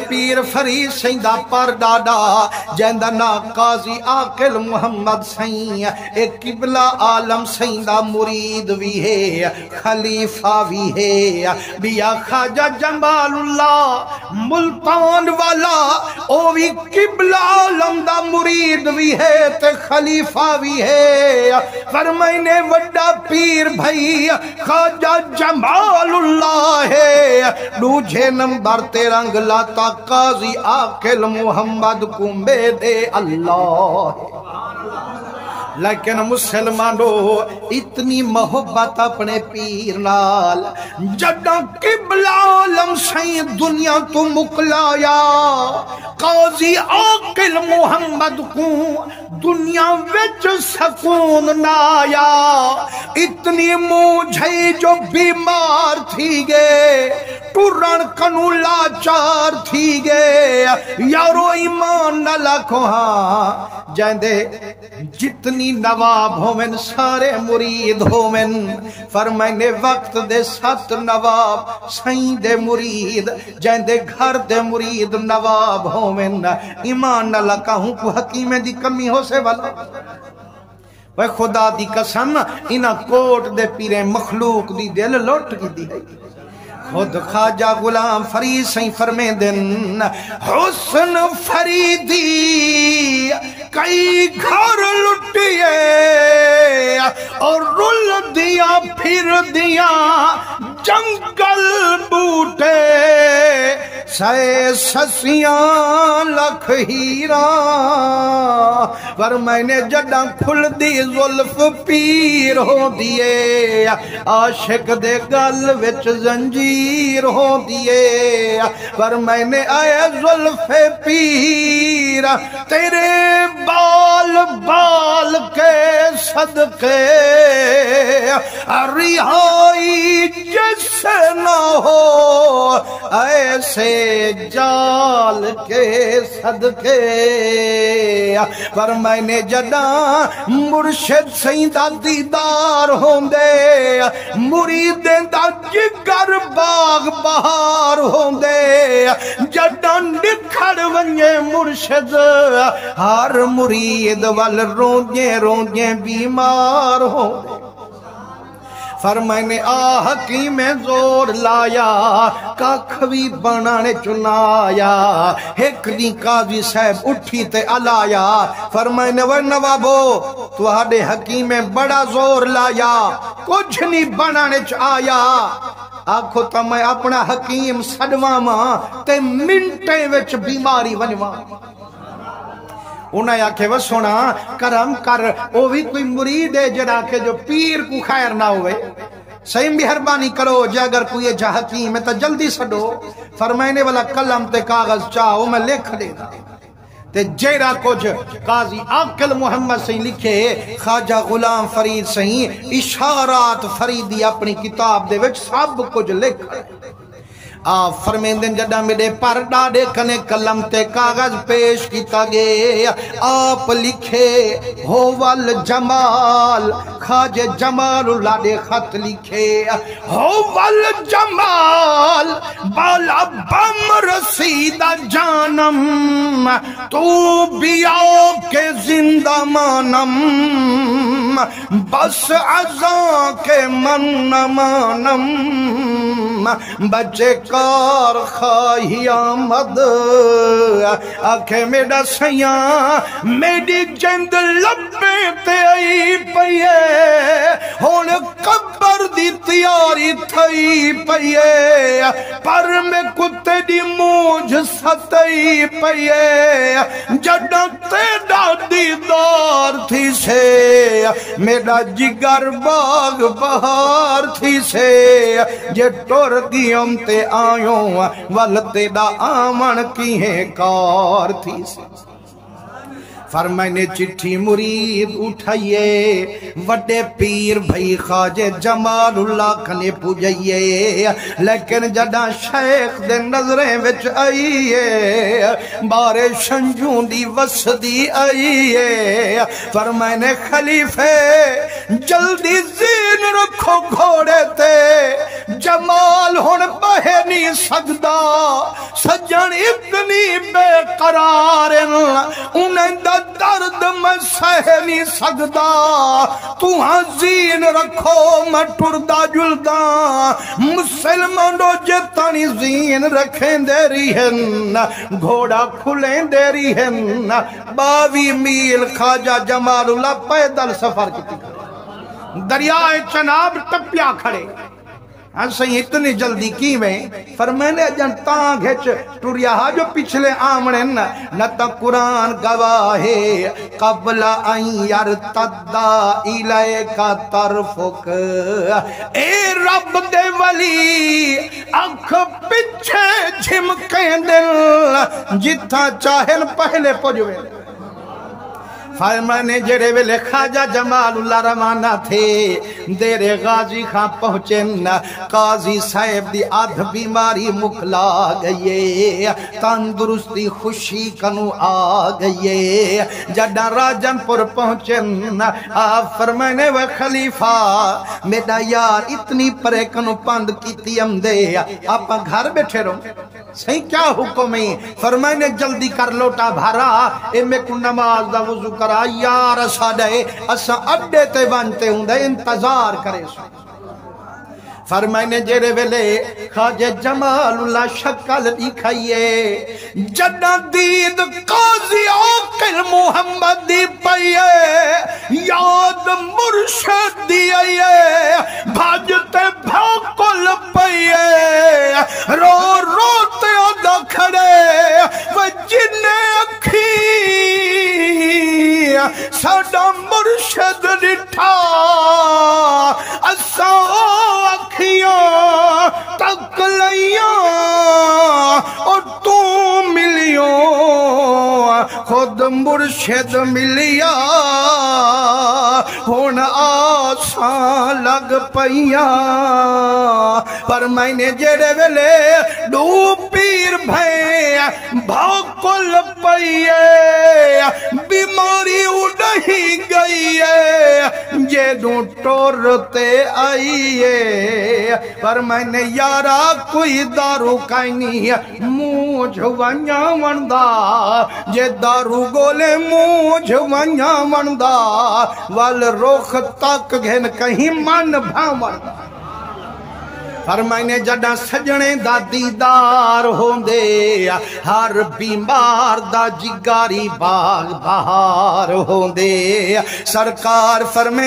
پیر فرید سیندہ پر ڈاڈا جیندہ نا قاضی عاقل محمد سین ایک قبلہ عالم سیندہ مرید بھی ہے خلیفہ بھی ہے بیا خواجہ جمال اللہ ملتان والا او بھی قبلہ عالم دا مرید بھی ہے تے خلیفہ بھی ہے فرمائنے وڈا پیر بھائی خواجہ جمال اللہ ہے دوجھے نمبر تیرنگ لاتا قاضی عاقل محمد کمبے دے اللہ لیکن مسلمانوں اتنی محبت اپنے پیر نال جڑا قبلہ عالم سین دنیا تو مکلایا قاضی عاقل محمد کو دنیا وچ سکون نایا اتنی مجھے جو بیمار تھی گے ٹورن کنو لاچار تھی گے یارو ایمان نہ لکھو ہاں جائندے جتنی نواب ہومن سارے مرید ہومن فرمائنے وقت دے 7 نواب سائیں دے مرید جائندے گھر دے مرید نواب ہومن ایمان نہ لکھا ہوں کو حکیمیں دی کمی ہو سے والا وہ خدا دی قسم انہا کوٹ دے پیرے مخلوق دی دل لوٹ کی دی ہے خود خواجہ غلام فرید سائیں فرمے دن حسن فریدی کئی گھر لٹیے اور رل دیا پھر دیا جنگل بوٹے سائے سسیاں لکھ ہیرا پر میں نے جڑا کھل دی ظلف پیر ہو دیے عاشق دے گل وچ زنجیر ہو دیے پر میں نے آئے ظلف پیر تیرے بال بال کے صدقے رہائی جس نہ ہو ایسے جال کے صدقے پر میں نے جڑا مرشد سیندہ دیدار ہوندے مریدیں دا جگر باغ بہار ہوندے جڑا نکھڑ ونجے مرشد ہر مرید وال روندے روندے بیمار ہوندے فرمائنے حکیم زور لایا کاکھوی بنانے چنایا ایک دی قاضی صاحب اٹھی تے علایا فرمائنے وہ نوابو تو آڈے حکیم بڑا زور لایا کچھ نہیں بنانے چایا آکھو تا میں اپنا حکیم سڑواما تے منٹے وچ بیماری ونوا انہیں آکھے وہ سونا کرم کر وہ بھی کوئی مرید ہے جڑا کہ جو پیر کو خیر نہ ہوئے صحیح مہربانی کرو جے اگر کوئی جا حکیم ہے تو جلدی سڈو فرمائنے والا قلم تے کاغذ چاہو میں لکھ دے گا تے جیرا کچھ قاضی عاقل محمد سہیں لکھے خواجہ غلام فرید سہیں اشارات فریدی اپنی کتاب دے وچ سب کچھ لکھ آپ فرمیندن جڑا میرے پر ڈاڑے کنے قلم تے کاغذ پیش کیتا گے آپ لکھے ہو والجمال خواجہ جمال اللہ دے خط لکھے ہو والجمال بالا بم رسیدہ جانم تو بیاؤ کے زندہ مانم بس عزاں کے من مانم بچے کار خواہی آمد آنکھیں میڈا سیاں میڈی جند لبے تے آئی پئیے ہون قبر دی تیاری تھائی پئیے پر میں کتے دی موج ستائی پئیے جڑا تیڑا دیدار تھی سے میڈا جگر باغ بہار تھی سے جے ٹور گیم تے آیوں والتے دا آمن کی ہے کار تھی سے فرمائنے چٹھی مرید اٹھائیے وڈے پیر بھئی خواجہ جمال اللہ کھنے پوجائیے لیکن جڑا شیخ دے نظریں وچ آئیے بارے شنجون دی وسدی آئیے فرمائنے خلیفے جلدی زین رکھو گھوڑے تے جمال ہون بہے نہیں سکدا سجن اتنی بے قرار انہیں دا درد میں سہ نہیں سکدا تو زین رکھو میں ٹردہ جلدہ مسلمانوں جتانی زین رکھیں دے رہی ہیں گھوڑا کھلیں دے رہی ہیں 22 میل خواجہ جمال اللہ پیدل سفر کی دریائے چناب ٹپیا کھڑے سہی اتنی جلدی کی میں فرمائنے جن تاں گھچ ٹوریا جو پچھلے آمنے نہ تا قرآن گواہے قبل ان یرتدہ الیکا طرفک اے رب دے ولی اکھ پچھے جھمکیں دل جتھا چاہن پہلے پجوے فرمانے جڑے ویلے خواجہ جمال اللہ روانہ تھے دیرے غازی خان پہنچن قاضی صاحب دی آدھ بیماری مکلا گئیے تندرستی خوشی کنو آ گئیے جڑا راجن پر پہنچن آپ فرمانے وہ خلیفہ میرا یار اتنی پرے کنو پاند کیتی ہم دے آپ گھر بیٹھے رہو صحیح کیا حکم ہے فرمانے جلدی کر لوٹا بھارا اے میں کو نماز دا وضو کرا یار ساڑے اسا اڈے تے بانتے ہوں دے انتظار کرے سو فرمائنے جیرے ویلے خواجہ جمال اللہ شکل دکھائیے جنہ دید قاضی عاقل محمد دی پائیے یاد مرشد دیئے بھاجتے بھاکل پائیے رو روتے ادا کھڑے وہ جنہیں اکھی ساڑا مرشد نٹھا اسا اکھیاں تک لیاں اور تو ملیوں خود مرشد ملیا ہون آسان لگ پئیاں پر میں نے جڑے ویلے دو پیر بھائی بھاکل پئیے بیماری اڑہی گئی ہے جیدوں ٹورتے آئیے پر میں نے یارا کوئی دارو کائنی موجھ ونیا وندہ جے دارو گولے موجھ ونیا وندہ وال روخ تک گھن کہیں من بھا وندہ فرمائنے جڑا سجنے دا دیدار ہوندے ہر بیمار دا جگاری باغ بہار ہوندے سرکار فرمائنے